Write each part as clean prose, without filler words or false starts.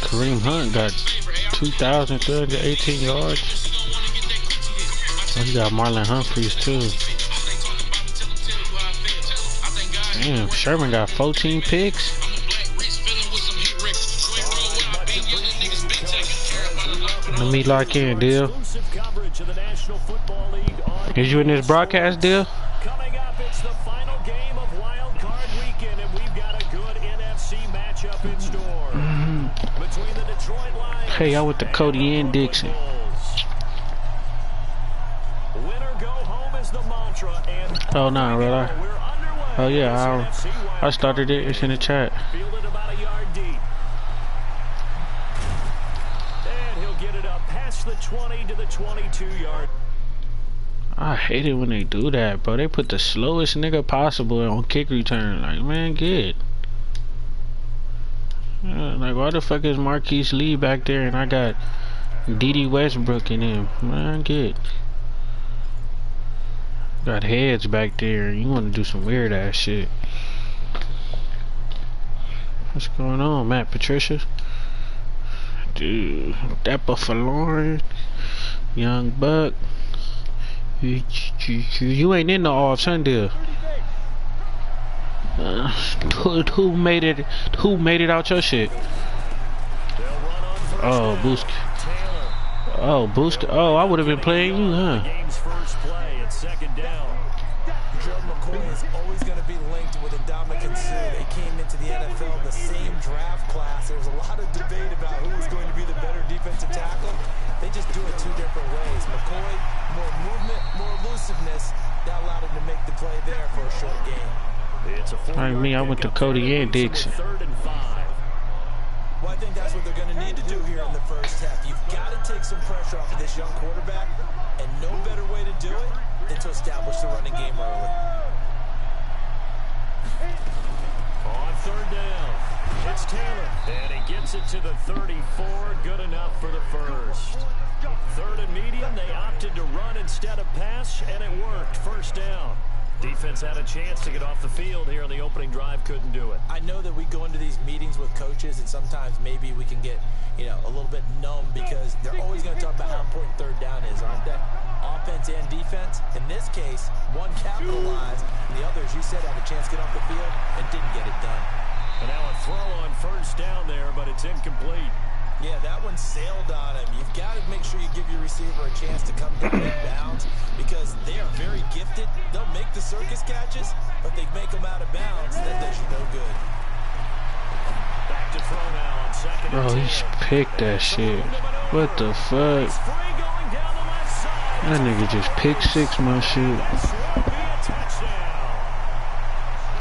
Kareem Hunt got 2,318 yards. Oh, he got Marlon Humphreys too. Damn, Sherman got 14 picks. Let me lock in, deal. Is you in this broadcast deal? Coming up, it's the final game of Wild Card Weekend, and we've got a good NFC matchup in store. Between the Detroit Lions. Hey, I with the Cody and Dixon. Winner go home is the mantra, and oh no, really? Oh yeah, I started it. It's in the chat. Fielded about a yard deep. And he'll get it up past the 20 to the 22-yard. I hate it when they do that, bro. They put the slowest nigga possible on kick return. Like, man, get. Like, why the fuck is Marquise Lee back there and I got D.D. Westbrook in him? Man, get. Got heads back there and you want to do some weird ass shit. What's going on, Matt Patricia? Dude, Dapper Forlorn, Young Buck. You ain't in the off Sunday. Who made it? Who made it out your shit? Oh, Boost. Oh, Boost. Oh, I would have been playing you, huh? McCoy is always going to be linked with Ndamukong Suh. They came into the NFL in the same draft class. There was a lot of debate about who was going to be the better defensive tackle. They just do it two different ways. McCoy, more movement, more elusiveness. That allowed him to make the play there for a short game. I went to Cody and Dixon. Well, I think that's what they're going to need to do here in the first half. You've got to take some pressure off of this young quarterback, and no better way to do it than to establish the running game early. On third down, it's Taylor, and he gets it to the 34. Good enough for the first. Third and medium, they opted to run instead of pass, and it worked. First down. Defense had a chance to get off the field here on the opening drive, couldn't do it. I know that we go into these meetings with coaches, and sometimes maybe we can get, a little bit numb because they're always going to talk about how important third down is, aren't they? Offense and defense. In this case, one capitalized, and the others, you said, had a chance to get off the field and didn't get it done. And now a throw on first down there, but it's incomplete. Yeah, that one sailed on him. You've got to make sure you give your receiver a chance to come down in bounds because they are very gifted. They'll make the circus catches, but they make them out of bounds. That does you no good. Back to throw now on second. Bro, he's picked that shit. What the fuck? That nigga just picked six my shit.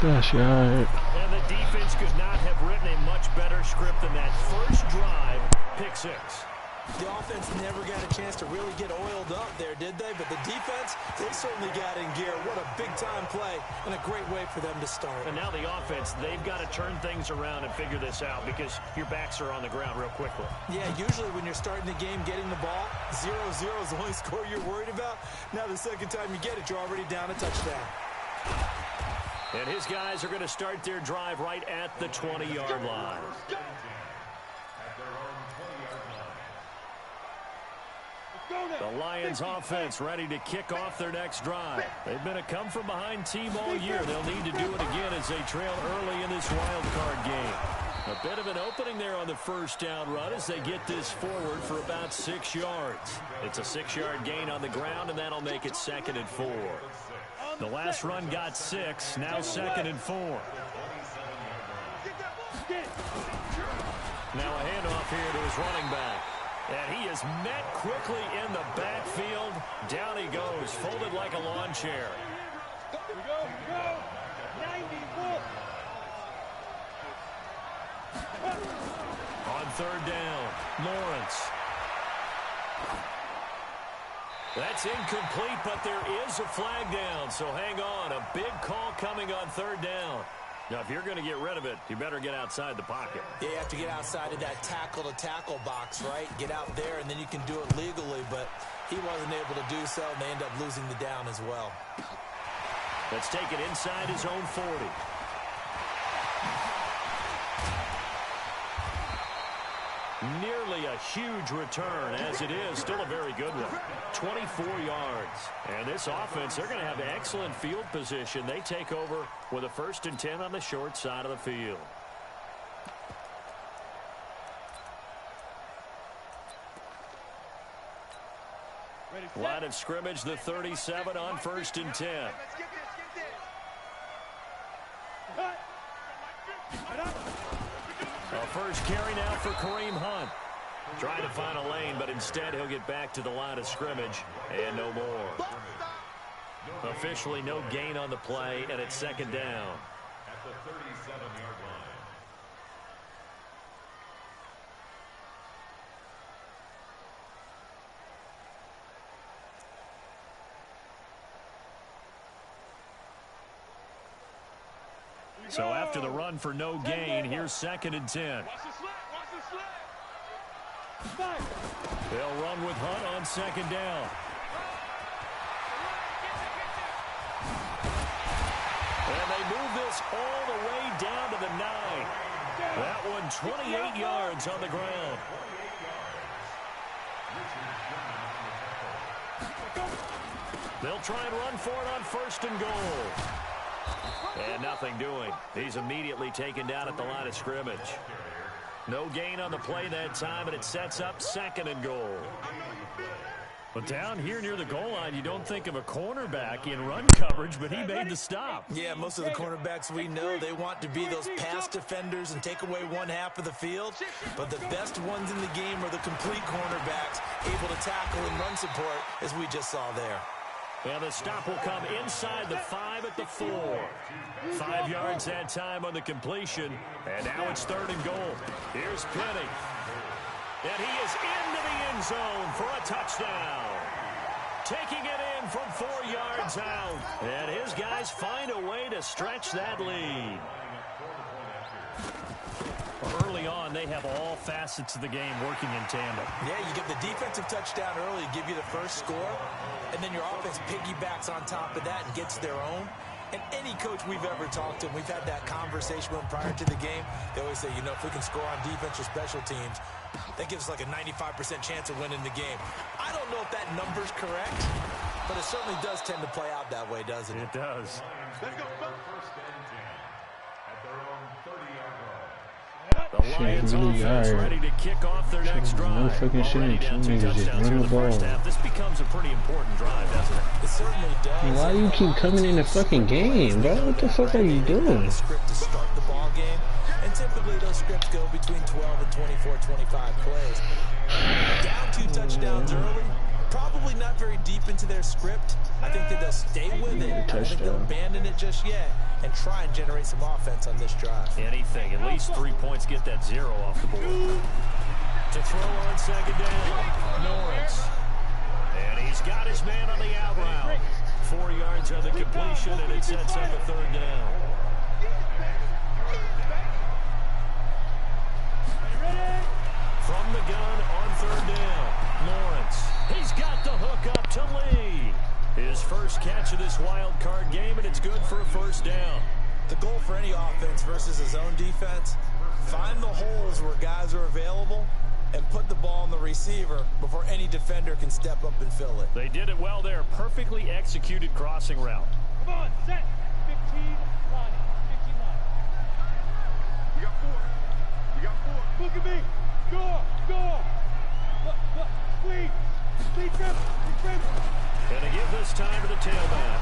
That's right. And the defense could not have written a much better script than that first drive. Pick six. The offense never got a chance to really get oiled up there, did they? But the defense, they certainly got in gear. What a big-time play and a great way for them to start. And now the offense, they've got to turn things around and figure this out because your backs are on the ground real quickly. Yeah, usually when you're starting the game getting the ball, 0-0 is the only score you're worried about. Now the second time you get it, you're already down a touchdown. And his guys are going to start their drive right at the 20-yard line. The Lions offense ready to kick off their next drive. They've been a come-from-behind team all year. They'll need to do it again as they trail early in this wild card game. A bit of an opening there on the first down run as they get this forward for about 6 yards. It's a 6-yard gain on the ground, and that'll make it 2nd and 4. The last run got 6, now 2nd and 4. Now a handoff here to his running back. And he is met quickly in the backfield. Down he goes, folded like a lawn chair. On third down, Lawrence. That's incomplete, but there is a flag down, so hang on. A big call coming on third down. Now, if you're going to get rid of it, you better get outside the pocket. Yeah, you have to get outside of that tackle-to-tackle box, right? Get out there, and then you can do it legally, but he wasn't able to do so, and they end up losing the down as well. Let's take it inside his own 40. Nearly a huge return, as it is still a very good one. 24 yards. And this offense, they're going to have excellent field position. They take over with a 1st and 10 on the short side of the field. Line of scrimmage, the 37 on 1st and 10. A first carry now for Kareem Hunt. Trying to find a lane, but instead he'll get back to the line of scrimmage and no more. Officially no gain on the play, and it's 2nd down. At the 37-yard line. So after the run for no gain, here's 2nd and 10. They'll run with Hunt on 2nd down. And they move this all the way down to the 9. That one 28 yards on the ground. They'll try and run for it on 1st and goal. And nothing doing. He's immediately taken down at the line of scrimmage. No gain on the play that time, and it sets up 2nd and goal. But down here near the goal line, you don't think of a cornerback in run coverage, but he made the stop. Yeah, most of the cornerbacks we know, they want to be those pass defenders and take away one half of the field. But the best ones in the game are the complete cornerbacks, able to tackle and run support, as we just saw there. And the stop will come inside the 5 at the 4. 5 yards that time on the completion. And now it's 3rd and goal. Here's Penny. And he is into the end zone for a touchdown. Taking it in from 4 yards out. And his guys find a way to stretch that lead. Early on, they have all facets of the game working in tandem. Yeah, you get the defensive touchdown early, give you the first score, and then your offense piggybacks on top of that and gets their own. And any coach we've ever talked to, we've had that conversation with them prior to the game, they always say, you know, if we can score on defense or special teams, that gives us like a 95% chance of winning the game. I don't know if that number's correct, but it certainly does tend to play out that way, doesn't it? It does. Let's go. 1st and 10 at their own 30-yard line. The Lions offense ready to kick off their next drive. No fucking shit. Some niggas just run the ball. This becomes a pretty important drive, doesn't it? It certainly does. Why you keep coming in the fucking game, bro? What the fuck are you doing? Script to start the ball game, and typically those scripts go between 12 and 24, 25 plays. Down 2 touchdowns early. Probably not very deep into their script. I think that they'll stay with it. I don't think they'll abandon it just yet and try and generate some offense on this drive. Anything. At least 3 points get that 0 off the board. To throw on 2nd down, Norris. And he's got his man on the out route. 4 yards on the completion, and it sets up a 3rd down. From the gun on 3rd down, Lawrence. He's got the hook up to Lee. His first catch of this wild card game, and it's good for a 1st down. The goal for any offense versus his own defense, find the holes where guys are available and put the ball on the receiver before any defender can step up and fill it. They did it well there. Perfectly executed crossing route. Come on, set. 15 line. 15 line. We got 4. We got 4. Look at me. Score. Score. Look. Squeeze. Squeeze him. And they give this time to the tailback.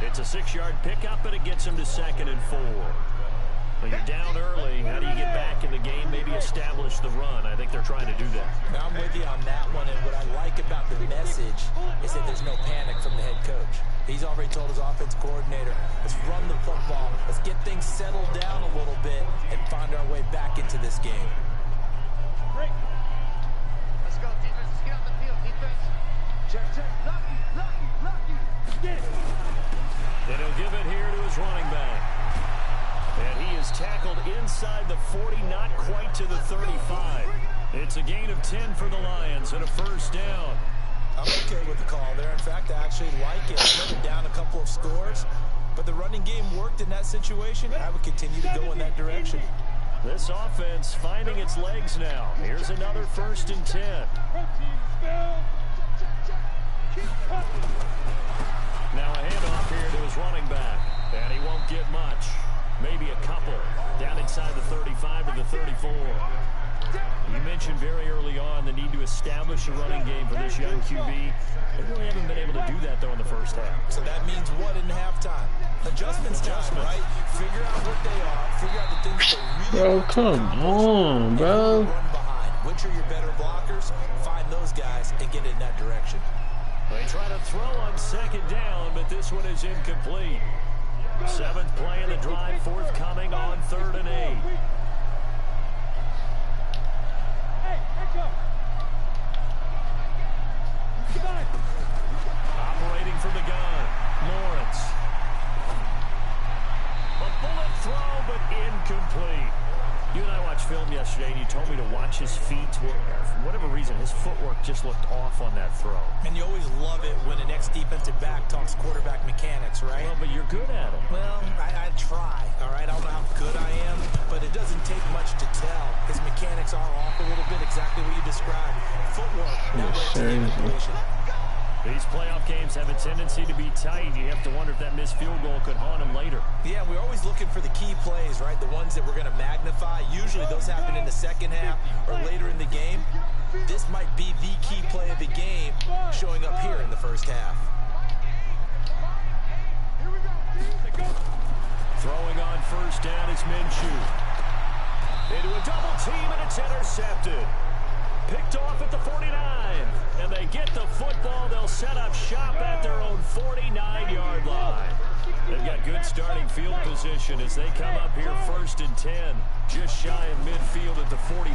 It's a 6-yard pickup, and it gets him to 2nd and 4. Well, you're down early. How do you get back in the game? Maybe establish the run. I think they're trying to do that. Now I'm with you on that one, and what I like about the message is that there's no panic from the head coach. He's already told his offense coordinator, let's run the football, let's get things settled down a little bit and find our way back into this game. Break. Let's go, defense. Let's get out the field, defense. Check. Lucky. Get it. And he'll give it here to his running back. And he is tackled inside the 40, not quite to the 35. It's a gain of 10 for the Lions and a 1st down. I'm okay with the call there. In fact, I actually like it. I know they're down a couple of scores, but the running game worked in that situation. I would continue to go in that direction. This offense finding its legs now. Here's another 1st and 10. Now a handoff here to his running back, and he won't get much. Maybe a couple down inside the 35 to the 34. You mentioned very early on the need to establish a running game for this young QB. They really haven't been able to do that, though, in the first half. So that means what in halftime? Adjustments time, right? Figure out what they are. Figure out the things they really Bro, come on, bro. run behind. Which are your better blockers? Find those guys and get in that direction. They try to throw on 2nd down, but this one is incomplete. 7th play of the drive, forthcoming on 3rd and 8. Operating from the gun, Lawrence. A bullet throw, but incomplete. You and I watched film yesterday, and you told me to watch his feet. For whatever reason, his footwork just looked off on that throw. And you always love it when an ex-defensive back talks quarterback mechanics, right? Well, but you're good at it. Well, I try, all right? I don't know how good I am, but it doesn't take much to tell. His mechanics are off a little bit, exactly what you described. Footwork, that led to the incompletion. These playoff games have a tendency to be tight. You have to wonder if that missed field goal could haunt him later. Yeah, we're always looking for the key plays, right? The ones that we're going to magnify. Usually those happen in the second half or later in the game. This might be the key play of the game showing up here in the first half. Throwing on 1st down is Minshew. Into a double team, and it's intercepted. Picked off at the 49, and they get the football. They'll set up shop at their own 49-yard line. They've got good starting field position as they come up here 1st and 10, just shy of midfield at the 49.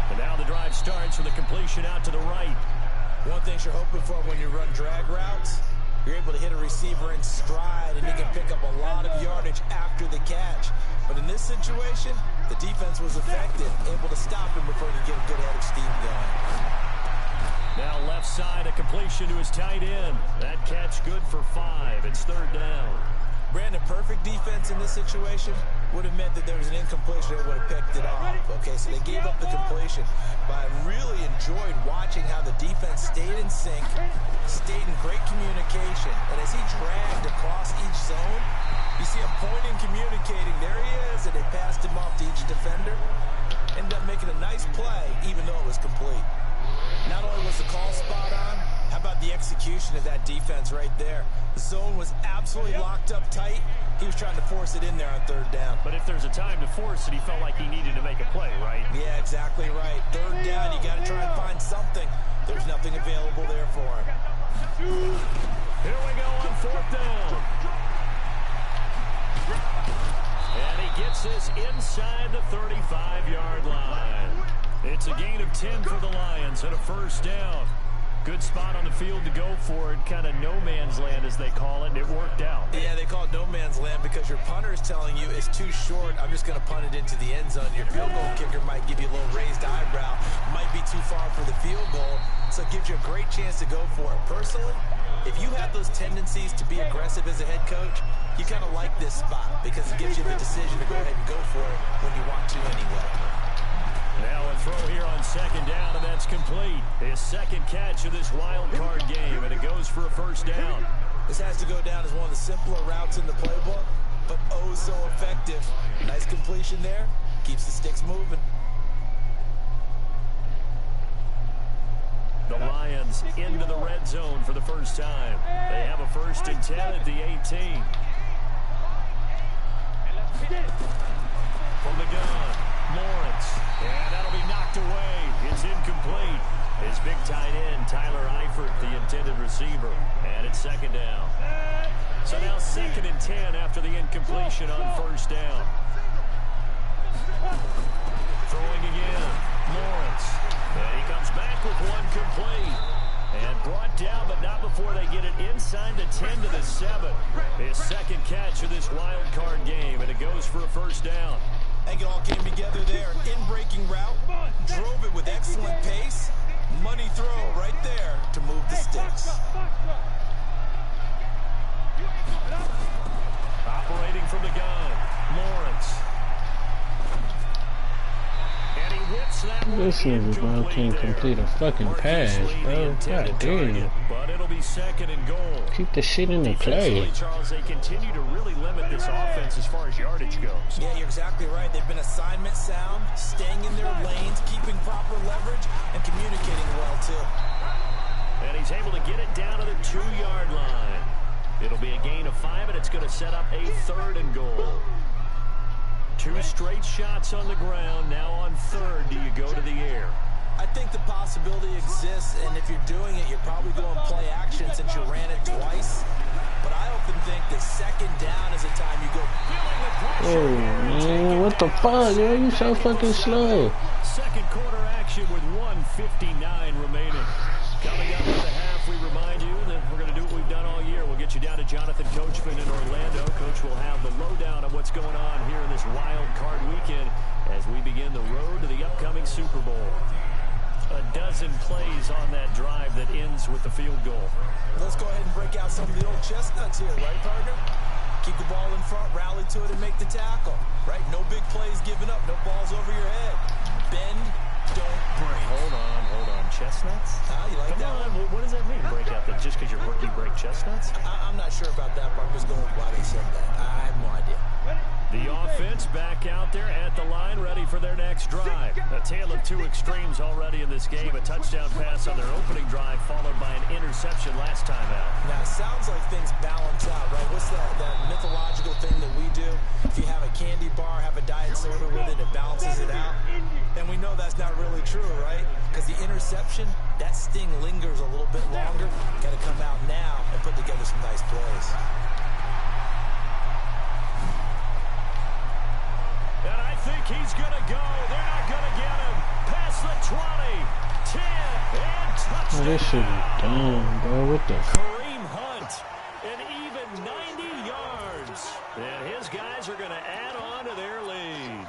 And now the drive starts with a completion out to the right. One thing you're hoping for when you run drag routes, you're able to hit a receiver in stride, and he can pick up a lot of yardage after the catch. But in this situation, the defense was effective, able to stop him before he could get a good head of steam going. Now left side, a completion to his tight end. That catch good for 5. It's 3rd down. Brandon, perfect defense in this situation would have meant that there was an incompletion. They would have picked it off. Okay, so they gave up the completion. But I really enjoyed watching how the defense stayed in sync, stayed in great communication. And as he dragged across each zone, you see him pointing, communicating. There he is, and they passed him off to each defender. Ended up making a nice play, even though it was complete. Not only was the call spot on, how about the execution of that defense right there? The zone was absolutely locked up tight. He was trying to force it in there on 3rd down. But if there's a time to force it, he felt like he needed to make a play, right? Yeah, exactly right. 3rd down, you got to try and find something. There's nothing available there for him. Here we go on 4th down. And he gets this inside the 35-yard line. It's a gain of 10 for the Lions and a 1st down. Good spot on the field to go for it, kind of no man's land as they call it, and it worked out. Yeah, they call it no man's land because your punter is telling you it's too short. I'm just going to punt it into the end zone. Your field goal kicker might give you a little raised eyebrow, might be too far for the field goal, so it gives you a great chance to go for it. Personally, if you have those tendencies to be aggressive as a head coach, you kind of like this spot because it gives you the decision to go ahead and go for it when you want to anyway. Now a throw here on 2nd down, and that's complete. His 2nd catch of this wild card game, and it goes for a 1st down. This has to go down as one of the simpler routes in the playbook, but oh so effective. Nice completion there. Keeps the sticks moving. The Lions into the red zone for the first time. They have a 1st and 10 at the 18. From the gun, Lawrence. And that'll be knocked away. It's incomplete. His big tight end, Tyler Eifert, the intended receiver. And it's 2nd down. So now 2nd and 10 after the incompletion on 1st down. Throwing again, Lawrence. And he comes back with one complete. And brought down, but not before they get it inside the 10 to the 7. His 2nd catch of this wild card game, and it goes for a 1st down. I think it all came together there. In-breaking route, drove it with excellent pace. Money throw right there to move the sticks. This nigga, bro, can't complete a fucking pass, bro. God damn. But it'll be second and goal. Keep the shit in the play. Charles, they continue to really limit this offense as far as yardage goes. Yeah, you're exactly right. They've been assignment sound, staying in their lanes, keeping proper leverage, and communicating well, too. And he's able to get it down to the 2-yard line. It'll be a gain of 5, and it's going to set up a 3rd and goal. 2 straight shots on the ground. Now on 3rd, do you go to the air? I think the possibility exists, and if you're doing it, you're probably going play action since you ran it twice. But I often think that 2nd down is the time you go. Oh, man, what the fuck, yo? You so fucking slow. Second quarter action with 1:59 remaining. Coming up in the half, we remind you that we're going to do what we've done all year. We'll get you down to Jonathan Coachman in Orlando. Coach will have the lowdown of what's going on here in this wild card weekend as we begin the road to the upcoming Super Bowl. A dozen plays on that drive that ends with the field goal. Let's go ahead and break out some of the old chestnuts here, right, partner? Keep the ball in front, rally to it, and make the tackle, right? No big plays given up, no balls over your head. Bend, don't break. Hold on. Chestnuts? You like Come that on, one? what does that mean, break out? That just because you're you break chestnuts? I'm not sure about that, but I'm just going with why they said that. I have no idea. The offense back out there at the line, ready for their next drive. A tale of 2 extremes already in this game. A touchdown pass on their opening drive, followed by an interception last time out. Now, it sounds like things balance out, right? What's that mythological thing that we do? If you have a candy bar, have a diet soda with it, it balances it out. And we know that's not really true, right? Because the interception, that sting lingers a little bit longer. Got to come out now and put together some nice plays. And I think he's going to go. They're not going to get him. Past the 20, 10, and touchdown. Oh, this shit is dumb, bro. What the f? Kareem Hunt, an even 90 yards. And his guys are going to add on to their lead.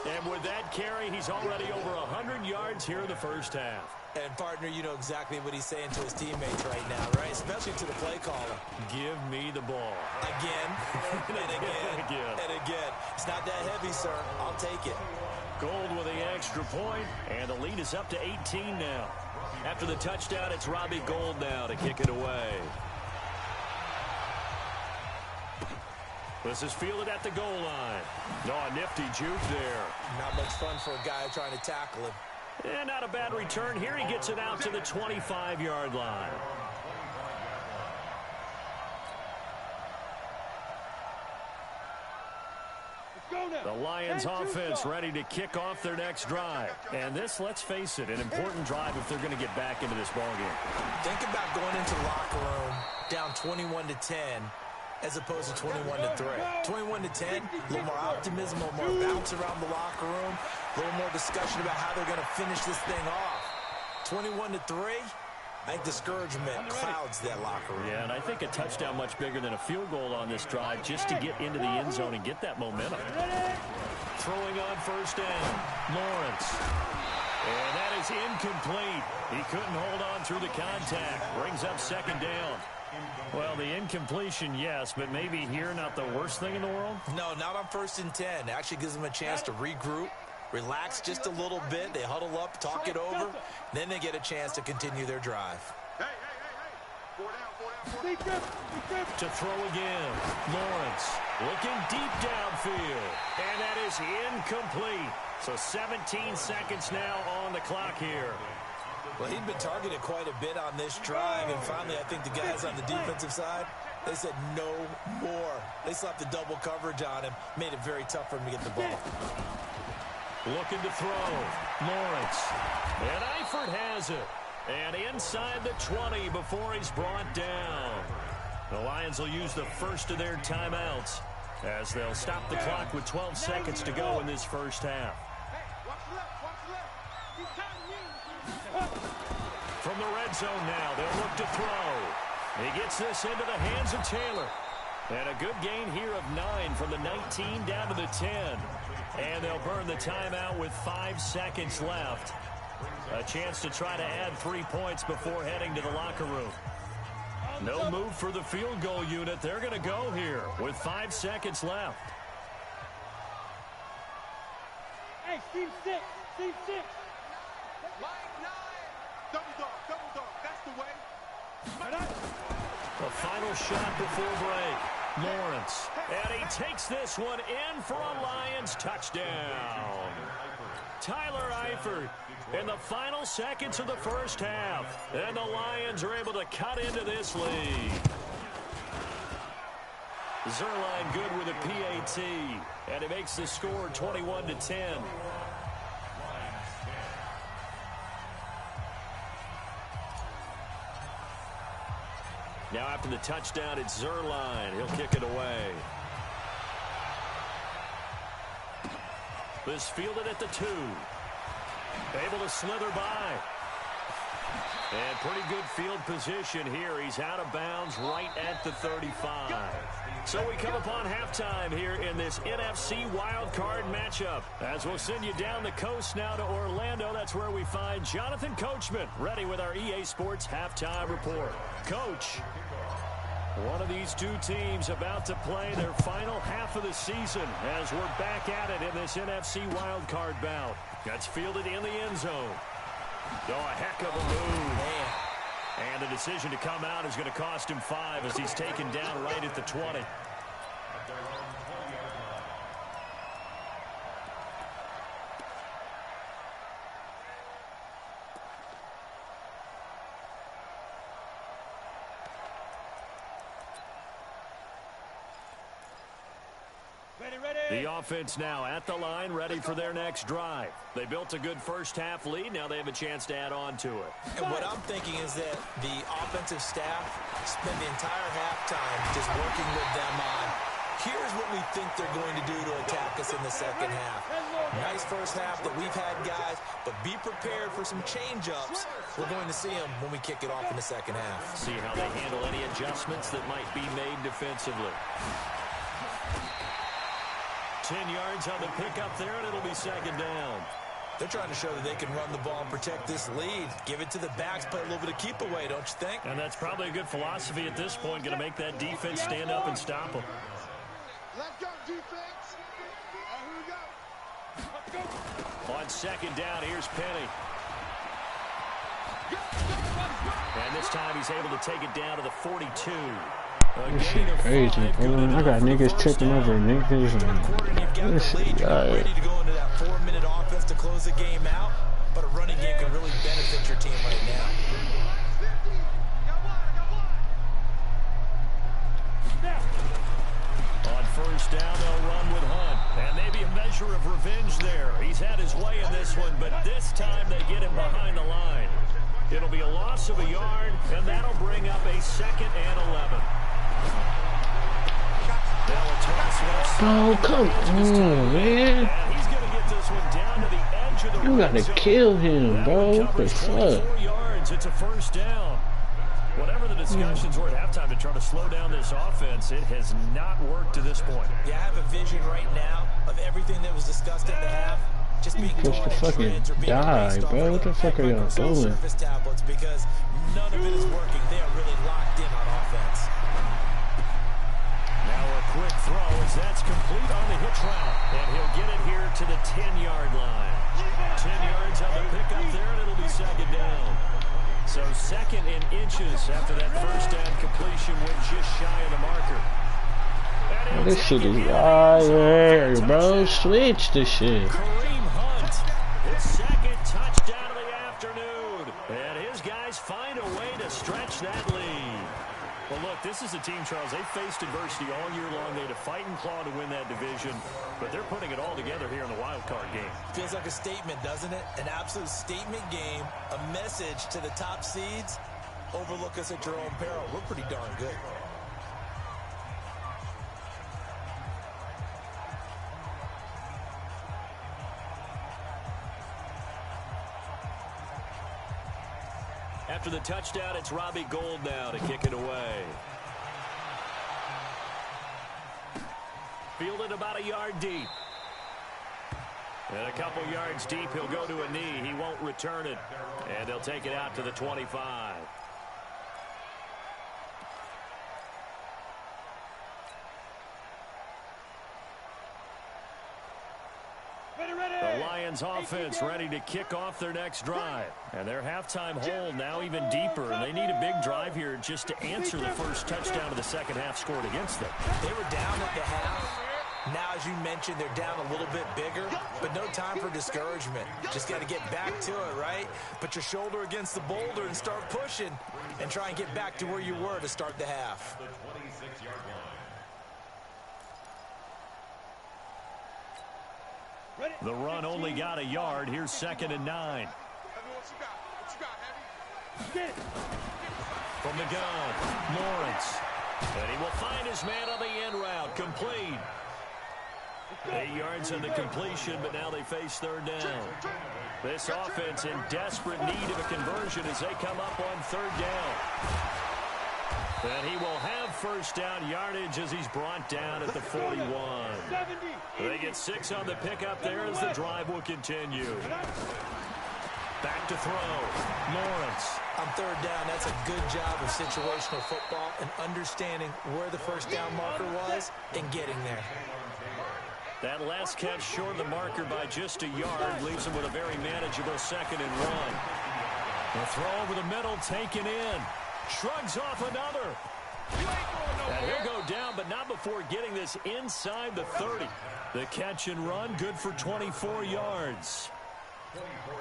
And with that carry, he's already over 100 yards here in the first half. And, partner, you know exactly what he's saying to his teammates right now, right? Especially to the play caller. Give me the ball. Again, and again, and again. It's not that heavy, sir. I'll take it. Gold with the extra point, and the lead is up to 18 now. After the touchdown, it's Robbie Gould now to kick it away. This is fielded at the goal line. Oh, a nifty juke there. Not much fun for a guy trying to tackle him. And not a bad return here. He gets it out to the 25-yard line. The Lions offense ready to kick off their next drive. And this, let's face it, an important drive if they're going to get back into this ballgame. Think about going into the locker room down 21-10 as opposed to 21-3. 21-10, a little more optimism, a little more bounce around the locker room, a little more discussion about how they're going to finish this thing off. 21-3, I think discouragement clouds that locker room. Yeah, and I think a touchdown much bigger than a field goal on this drive just to get into the end zone and get that momentum. Throwing on first down, Lawrence. And that is incomplete. He couldn't hold on through the contact. Brings up second down. Well, the incompletion, yes, but maybe here not the worst thing in the world? No, not on 1st and 10. It actually gives them a chance to regroup, relax just a little bit. They huddle up, talk it over, then they get a chance to continue their drive. To throw again, Lawrence looking deep downfield, and that is incomplete. So 17 seconds now on the clock here. Well, he'd been targeted quite a bit on this drive, and finally I think the guys on the defensive side, they said no more. They slapped the double coverage on him, made it very tough for him to get the ball. Looking to throw, Lawrence, and Eifert has it. And inside the 20 before he's brought down. The Lions will use the first of their timeouts as they'll stop the clock with 12 seconds to go in this first half. From the red zone now, they'll look to throw. He gets this into the hands of Taylor. And a good gain here of 9 from the 19 down to the 10. And they'll burn the timeout with 5 seconds left. A chance to try to add 3 points before heading to the locker room. No move for the field goal unit. They're going to go here with 5 seconds left. Hey, team 6, team 6. Double dog. That's the way. The final shot before break. Lawrence. And he takes this one in for a Lions touchdown. Tyler Eifert in the final seconds of the first half. And the Lions are able to cut into this lead. Zerline good with a PAT. And it makes the score 21-10. Now after the touchdown, it's Zerline. He'll kick it away. This fielded at the 2. Able to slither by. And pretty good field position here. He's out of bounds right at the 35. So we come upon halftime here in this NFC wildcard matchup. As we'll send you down the coast now to Orlando. That's where we find Jonathan Coachman ready with our EA Sports halftime report. Coach, one of these two teams about to play their final half of the season as we're back at it in this NFC wildcard bout. That's fielded in the end zone. Oh, a heck of a move. Man. And the decision to come out is going to cost him 5 as he's taken down right at the 20. The offense now at the line, ready for their next drive. They built a good first half lead. Now they have a chance to add on to it. And what I'm thinking is that the offensive staff spent the entire halftime just working with them on, here's what we think they're going to do to attack us in the second half. Nice first half that we've had, guys, but be prepared for some change-ups. We're going to see them when we kick it off in the second half. See how they handle any adjustments that might be made defensively. 10 yards on the pickup there, and it'll be second down. They're trying to show that they can run the ball and protect this lead. Give it to the backs, play a little bit of keep away, don't you think? And that's probably a good philosophy at this point, going to make that defense stand up and stop them. Let's go, defense. Here we go. On second down, here's Penny. And this time he's able to take it down to the 42. This shit crazy, bro. I got niggas tripping over niggas and this shit, ready to go into that 4-minute offense to close the game out, but a running game can really benefit your team right now. On first down, they'll run with Hunt. And maybe a measure of revenge there. He's had his way in this one, but this time they get him behind the line. It'll be a loss of a yard, and that'll bring up a 2nd and 11. Oh, come on, man. He's going to get this one down to the edge of the You gotta kill him, bro. What the fuck? 24 yards. It's a first down. Whatever the discussions were at halftime to try to slow down this offense, it has not worked to this point. Yeah, I have a vision right now of everything that was discussed at the half. Just being Push the fucking die, bro. What the fuck are y'all doing? Tablets because none of it is working. They are really locked in on offense. Now a quick throw as that's complete on the hitch route. And he'll get it here to the 10-yard line. 10 yards on the pickup there, and it'll be second down. So 2nd and inches after that first down completion went just shy of the marker. This shit is fire, bro. Switch this shit. Kareem Hunt, his 2nd touchdown of the afternoon. And his guys find a way to stretch that lead. Well, look, this is a team, Charles. They faced adversity all year long. They had to fight and claw to win that division, but they're putting it all together here in the wild card game. Feels like a statement, doesn't it? An absolute statement game, a message to the top seeds. Overlook us at your own peril. We're pretty darn good. After the touchdown, it's Robbie Gould now to kick it away. Fielded about a yard deep. And a couple yards deep, he'll go to a knee. He won't return it. And they'll take it out to the 25. The Lions offense ready to kick off their next drive. And their halftime hole now even deeper, and they need a big drive here just to answer the first touchdown of the second half scored against them. They were down at the half. Now, as you mentioned, they're down a little bit bigger, but no time for discouragement. Just got to get back to it, right? Put your shoulder against the boulder and start pushing and try and get back to where you were to start the half. The 26-yard line. The run only got a yard. Here's 2nd and 9. From the gun, Lawrence. And he will find his man on the end route. Complete. 8 yards on the completion, but now they face 3rd down. This offense in desperate need of a conversion as they come up on 3rd down. And he will have 1st down yardage as he's brought down at the 41. They get 6 on the pickup there as the drive will continue. Back to throw. Lawrence. On 3rd down, that's a good job of situational football and understanding where the 1st down marker was and getting there. That last catch short of the marker by just a yard leaves him with a very manageable 2nd and 1. The throw over the middle taken in. Shrugs off another. And he'll go down, but not before getting this inside the 30. The catch and run, good for 24 yards.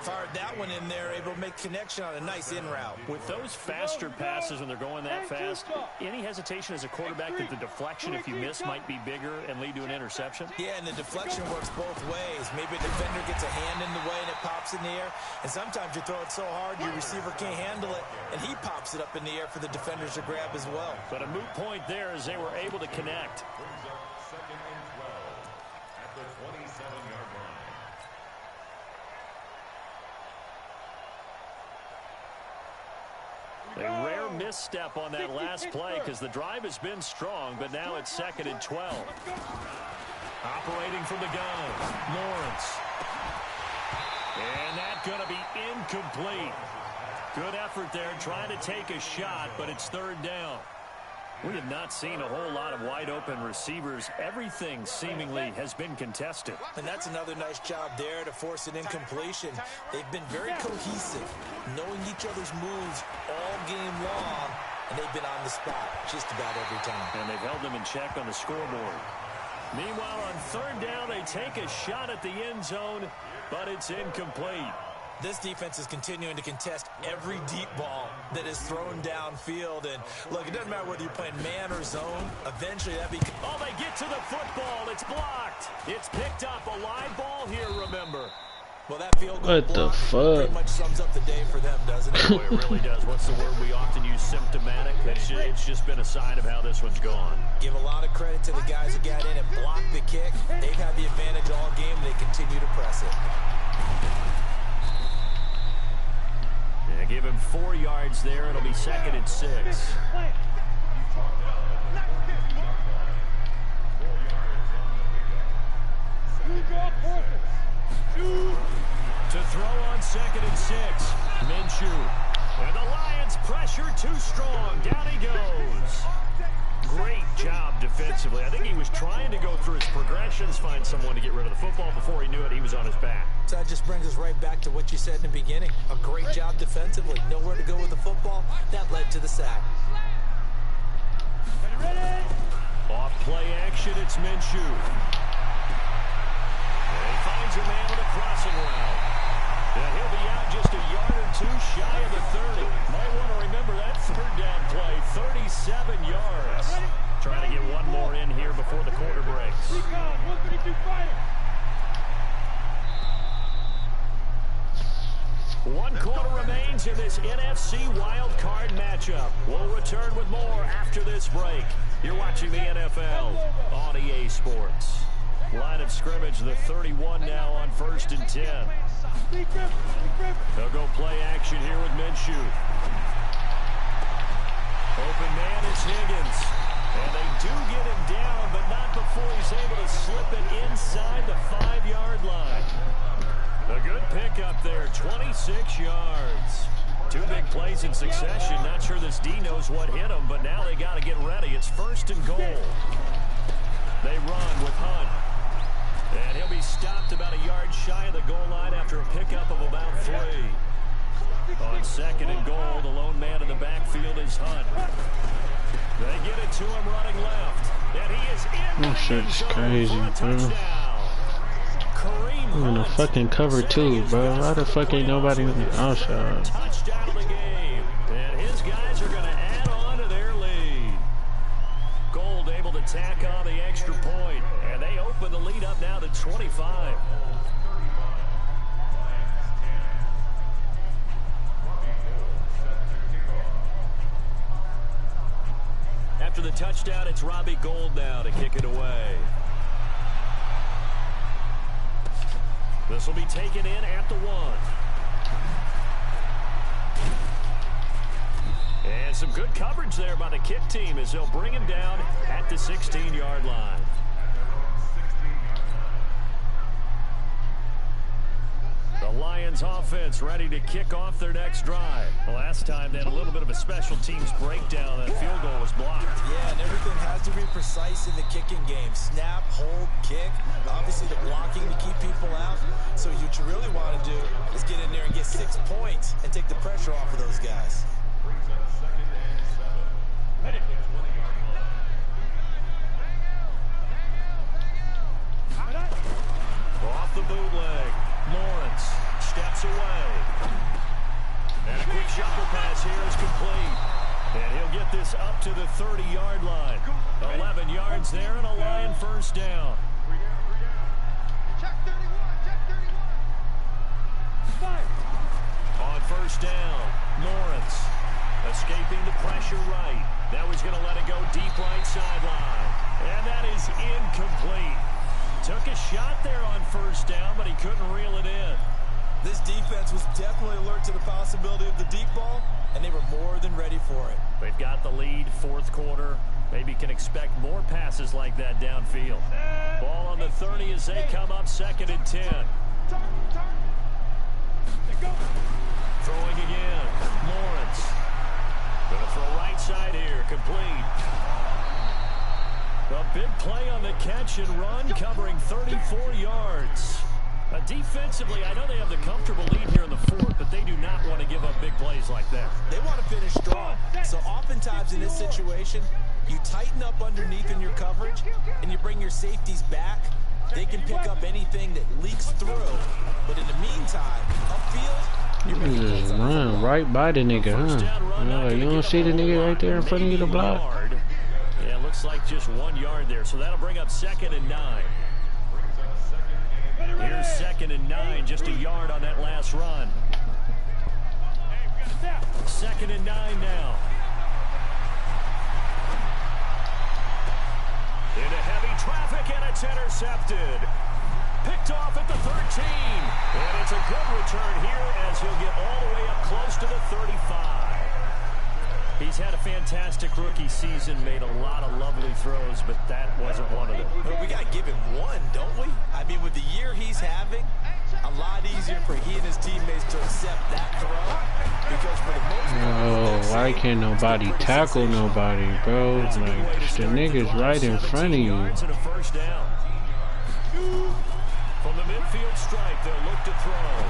Fired that one in there, able to make connection on a nice in route. With those faster passes when they're going that fast, any hesitation as a quarterback that the deflection, if you miss, might be bigger and lead to an interception? Yeah, and the deflection works both ways. Maybe a defender gets a hand in the way and it pops in the air. And sometimes you throw it so hard your receiver can't handle it, and he pops it up in the air for the defenders to grab as well. But a moot point there as they were able to connect. Brings up 2nd and 12 at the 27-yard line. A rare misstep on that last play because the drive has been strong, but now it's 2nd and 12. Operating from the gun, Lawrence. And that's going to be incomplete. Good effort there, trying to take a shot, but it's 3rd down. We have not seen a whole lot of wide-open receivers. Everything seemingly has been contested. And that's another nice job there to force an incompletion. They've been very cohesive, knowing each other's moves all game long, and they've been on the spot just about every time. And they've held them in check on the scoreboard. Meanwhile, on 3rd down, they take a shot at the end zone, but it's incomplete. This defense is continuing to contest every deep ball that is thrown downfield. And, look, it doesn't matter whether you're playing man or zone. Eventually, that becomes... Oh, they get to the football. It's blocked. It's picked up. A live ball here, remember. Well, that field goal What the fuck? pretty much sums up the day for them, doesn't it? Boy, it really does. What's the word we often use? Symptomatic. It's just been a sign of how this one's gone. Give a lot of credit to the guys who got in and blocked the kick. They've had the advantage all game. They continue to press it. Yeah, give him 4 yards there. It'll be 2nd and 6. To throw on 2nd and 6. Minshew. And the Lions pressure too strong. Down he goes. Great job defensively. I think he was trying to go through his progressions, find someone to get rid of the football. Before he knew it, he was on his back. So that just brings us right back to what you said in the beginning. A great job defensively. Nowhere to go with the football. That led to the sack. Off play action, it's Minshew. And he finds a man with a crossing route. And he'll be out just a yard or 2 shy of the 30. Might want to remember that 3rd down play. 37 yards. Trying to get one more in here before the quarter breaks. 1 quarter remains in this NFC wild card matchup. We'll return with more after this break. You're watching the NFL on EA Sports. Line of scrimmage, the 31 now on 1st and 10. They'll go play action here with Minshew. Open man is Higgins. And they do get him down, but not before he's able to slip it inside the 5-yard line. A good pickup there, 26 yards. 2 big plays in succession. Not sure this D knows what hit him, but now they got to get ready. It's 1st and goal. They run with Hunt. And he'll be stopped about a yard shy of the goal line after a pickup of about 3. On 2nd and goal, the lone man in the backfield is Hunt. They get it to him running left. And he is in. That shit's crazy, bro. I'm in a fucking cover too, bro. Why the fuck ain't nobody on the outside? Touchdown of the game. And his guys are going to add on to their lead. Gold able to tack on the extra point. And they open the lead up now to 25. After the touchdown, it's Robbie Gould now to kick it away. This will be taken in at the 1. And some good coverage there by the kick team as they'll bring him down at the 16-yard line. The Lions offense ready to kick off their next drive. Last time they had a little bit of a special teams breakdown. That field goal was blocked. Yeah, and everything has to be precise in the kicking game. Snap, hold, kick. Obviously the blocking to keep people out. So what you really want to do is get in there and get 6 points and take the pressure off of those guys. Off the bootleg. Lawrence steps away. And a quick shuffle pass here is complete. And he'll get this up to the 30-yard line. 11 yards there and a Lion first down. Check 31, check 31. 5. On first down, Lawrence escaping the pressure right. Now he's going to let it go deep right sideline. And that is incomplete. Took a shot there on first down, but he couldn't reel it in. This defense was definitely alert to the possibility of the deep ball, and they were more than ready for it. They've got the lead, 4th quarter. Maybe can expect more passes like that downfield. Ball on the 30 as they come up 2nd and 10. Throwing again, Lawrence. Going to throw right side here, complete. A big play on the catch and run, covering 34 yards. Defensively, I know they have the comfortable lead here in the 4th, but they do not want to give up big plays like that. They want to finish strong. So oftentimes in this situation, you tighten up underneath in your coverage, and you bring your safeties back. They can pick up anything that leaks through. But in the meantime, upfield, you're making plays on the Run football. right by the nigga, huh? You don't see the nigga right there in front of you to block? Yeah, looks like just 1 yard there, so that'll bring up 2nd and 9. Here's 2nd and 9, just a yard on that last run. 2nd and 9 now. Into heavy traffic, and it's intercepted. Picked off at the 13. And it's a good return here as he'll get all the way up close to the 35. He's had a fantastic rookie season, made a lot of lovely throws, but that wasn't one of them. But we got to give him one, don't we? I mean, with the year he's having, a lot easier for he and his teammates to accept that throw. Because for the most part, why can't nobody tackle nobody, bro? Like, the nigga's right in front of you. And a first down. From the midfield strike, they'll look to throw.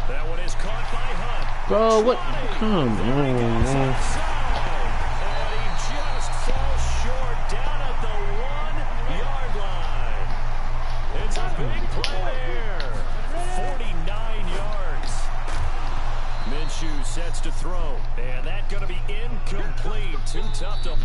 That one is caught by Hunt. Bro, what? Come on, man. And he just falls short down at the 1-yard line. It's a big play there. 49 yards. Minshew sets to throw. And that's going to be incomplete. Too tough to...